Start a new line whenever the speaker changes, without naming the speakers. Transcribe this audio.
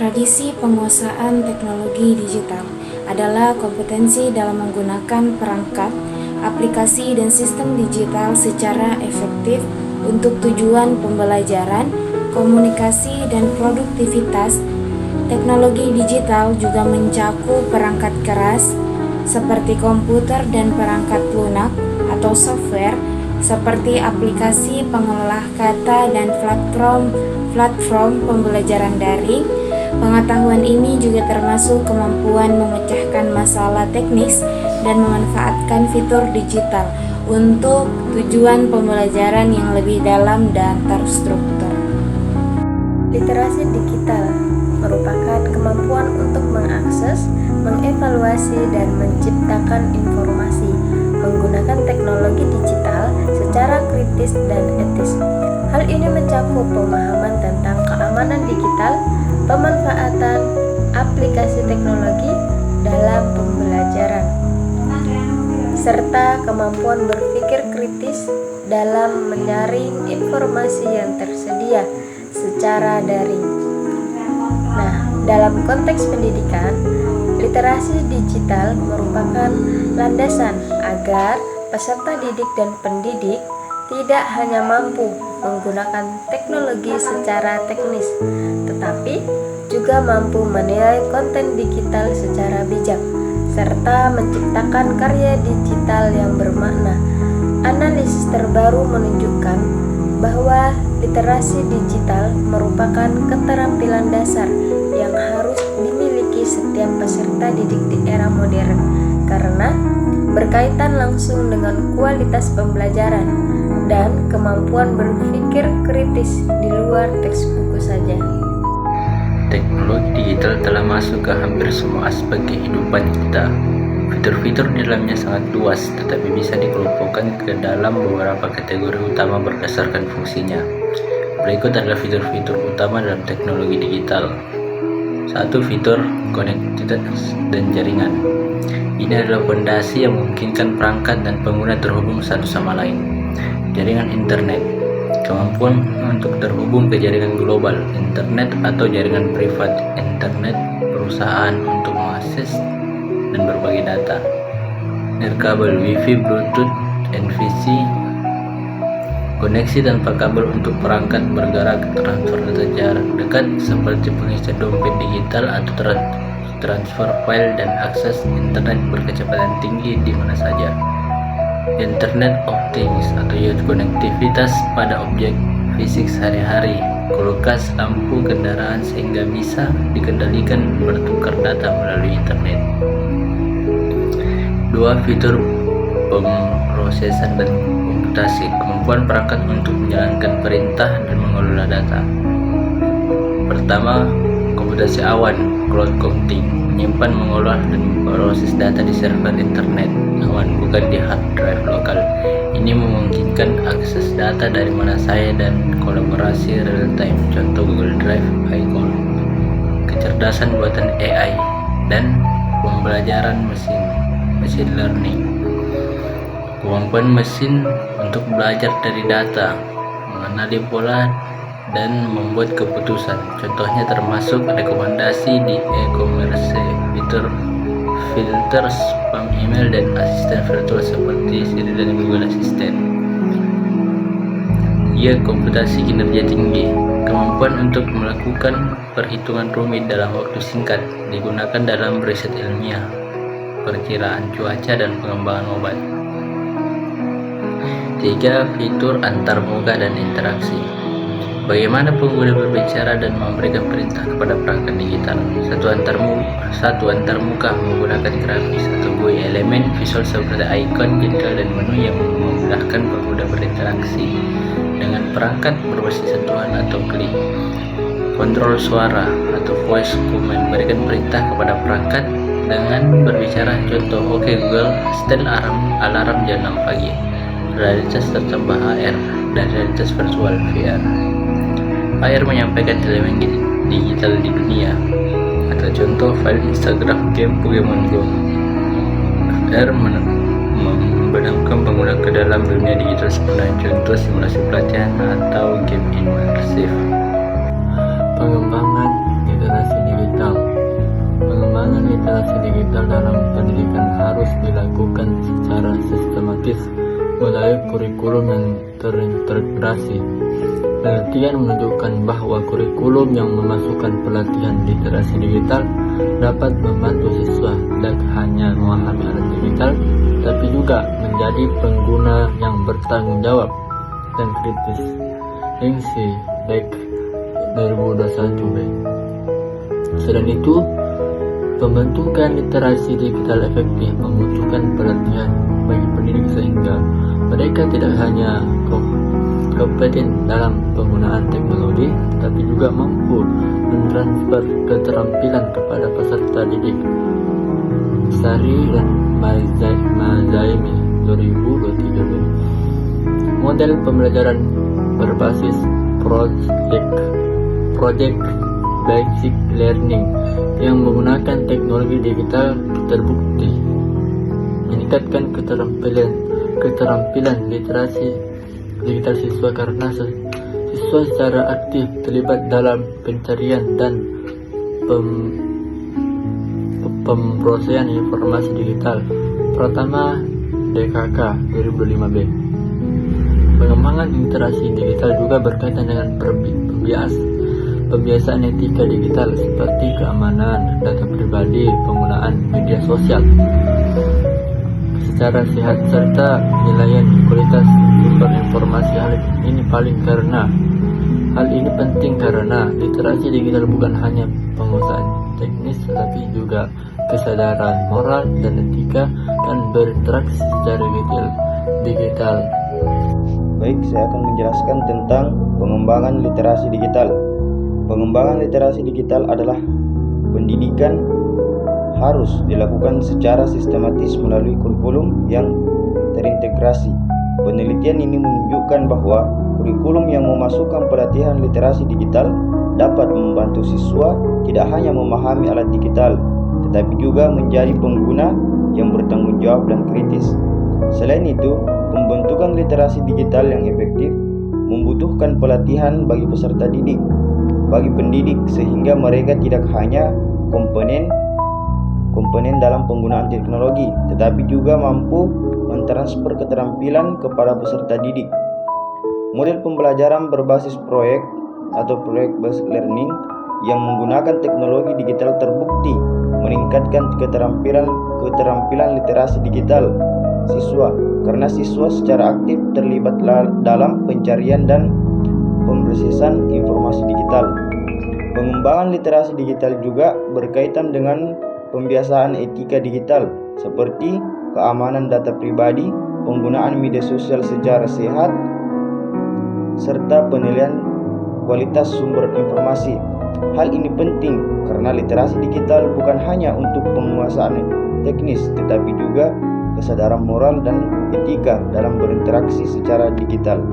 Tradisi penguasaan teknologi digital adalah kompetensi dalam menggunakan perangkat, aplikasi, dan sistem digital secara efektif untuk tujuan pembelajaran, komunikasi, dan produktivitas. Teknologi digital juga mencakup perangkat keras seperti komputer dan perangkat lunak atau software seperti aplikasi pengolah kata dan platform pembelajaran daring. Pengetahuan ini juga termasuk kemampuan memecahkan masalah teknis dan memanfaatkan fitur digital untuk tujuan pembelajaran yang lebih dalam dan terstruktur.
Literasi digital merupakan kemampuan untuk mengakses, mengevaluasi, dan menciptakan informasi menggunakan teknologi digital secara kritis dan etis. Hal ini mencakup pemahaman tentang keamanan digital, pemanfaatan aplikasi teknologi dalam pembelajaran, serta kemampuan berpikir kritis dalam menyaring informasi yang tersedia secara daring. Nah, dalam konteks pendidikan, literasi digital merupakan landasan agar peserta didik dan pendidik tidak hanya mampu menggunakan teknologi secara teknis, tetapi juga mampu menilai konten digital secara bijak, serta menciptakan karya digital yang bermakna. Analisis terbaru menunjukkan bahwa literasi digital merupakan keterampilan dasar yang harus dimiliki setiap peserta didik di era modern, karena berkaitan langsung dengan kualitas pembelajaran dan kemampuan berpikir kritis di luar teks buku saja.
Teknologi digital telah masuk ke hampir semua aspek kehidupan kita. Fitur-fitur di dalamnya sangat luas, tetapi bisa dikelompokkan ke dalam beberapa kategori utama berdasarkan fungsinya. Berikut adalah fitur-fitur utama dalam teknologi digital. 1. Fitur konektivitas dan jaringan. Ini adalah fondasi yang memungkinkan perangkat dan pengguna terhubung satu sama lain. Jaringan internet, kemampuan untuk terhubung ke jaringan global, internet atau jaringan privat, internet perusahaan untuk mengakses dan berbagai data. Nirkabel, Wi-Fi, Bluetooth, NFC, koneksi tanpa kabel untuk perangkat bergerak, transfer data jarak dekat seperti pengisian dompet digital atau transfer file dan akses internet berkecepatan tinggi di mana saja. Internet of Things atau konektivitas pada objek fisik sehari-hari, kulkas, lampu, kendaraan sehingga bisa dikendalikan bertukar data melalui internet. 2. Fitur pemrosesan dan komputasi, kemampuan perangkat untuk menjalankan perintah dan mengelola data. Pertama, komputasi awan, cloud computing, menyimpan, mengolah, dan memproses data di server internet awan, bukan di hard drive lokal. Ini memungkinkan akses data dari mana saja dan kolaborasi real time, contoh Google Drive, iCloud. Kecerdasan buatan AI dan pembelajaran machine learning, kemampuan mesin untuk belajar dari data, mengenali pola dan membuat keputusan. Contohnya termasuk rekomendasi di e-commerce, filter spam email, dan asisten virtual seperti Siri dan Google Assistant. Komputasi kinerja tinggi, kemampuan untuk melakukan perhitungan rumit dalam waktu singkat, digunakan dalam riset ilmiah, perkiraan cuaca, dan pengembangan obat. 3. Fitur antarmuka dan interaksi. Bagaimana pengguna berbicara dan memberikan perintah kepada perangkat digital. Satu antarmuka menggunakan grafis atau GUI, elemen visual seperti icon, jendela, dan menu yang memudahkan pengguna berinteraksi dengan perangkat berbasis sentuhan atau klik. Kontrol suara atau voice command, berikan perintah kepada perangkat dengan berbicara, contoh oke Google, setel alarm jam 6 pagi. Realitas tertambah AR dan realitas virtual VR. AR menyampaikan elemen digital di dunia, atau contoh file Instagram, game Pokemon Go. VR membenamkan pengguna ke dalam dunia digital sepenuhnya, contoh simulasi pelatihan atau game imersif.
Pengembangan literasi digital literasi. Penelitian menunjukkan bahwa kurikulum yang memasukkan pelatihan literasi digital dapat membantu siswa tidak hanya memahami alat digital, tapi juga menjadi pengguna yang bertanggung jawab dan kritis. Hengsi Beck 2021b. Selain itu, pembentukan literasi digital efektif membutuhkan pelatihan bagi pendidik sehingga mereka tidak hanya kompeten dalam penggunaan teknologi, tapi juga mampu mentransfer keterampilan kepada peserta didik. Sari dan Mazaimi 2023. Model pembelajaran berbasis project basic learning yang menggunakan teknologi digital terbukti meningkatkan keterampilan literasi digital siswa karena siswa secara aktif terlibat dalam pencarian dan pemrosesan informasi digital. Pertama, DKK 2005b. Pengembangan literasi digital juga berkaitan dengan pembiasaan etika digital seperti keamanan data pribadi, penggunaan media sosial secara sehat, serta penilaian kualitas sumber informasi. Hal ini penting karena literasi digital bukan hanya penguasaan teknis, tetapi juga kesadaran moral dan etika dan berinteraksi secara digital.
Baik, saya akan menjelaskan tentang pengembangan literasi digital. Pengembangan literasi digital adalah pendidikan harus dilakukan secara sistematis melalui kurikulum yang terintegrasi. Penelitian ini menunjukkan bahwa kurikulum yang memasukkan pelatihan literasi digital dapat membantu siswa tidak hanya memahami alat digital, tetapi juga menjadi pengguna yang bertanggung jawab dan kritis. Selain itu, pembentukan literasi digital yang efektif membutuhkan pelatihan bagi peserta didik, bagi pendidik, sehingga mereka tidak hanya komponen dalam penggunaan teknologi, tetapi juga mampu mentransfer keterampilan kepada peserta didik. Model pembelajaran berbasis proyek atau project based learning yang menggunakan teknologi digital terbukti meningkatkan keterampilan literasi digital siswa karena siswa secara aktif terlibat dalam pencarian dan pemrosesan informasi digital. Pengembangan literasi digital juga berkaitan dengan pembiasaan etika digital seperti keamanan data pribadi, penggunaan media sosial secara sehat, serta penilaian kualitas sumber informasi. Hal ini penting karena literasi digital bukan hanya untuk penguasaan teknis, tetapi juga kesadaran moral dan etika dalam berinteraksi secara digital.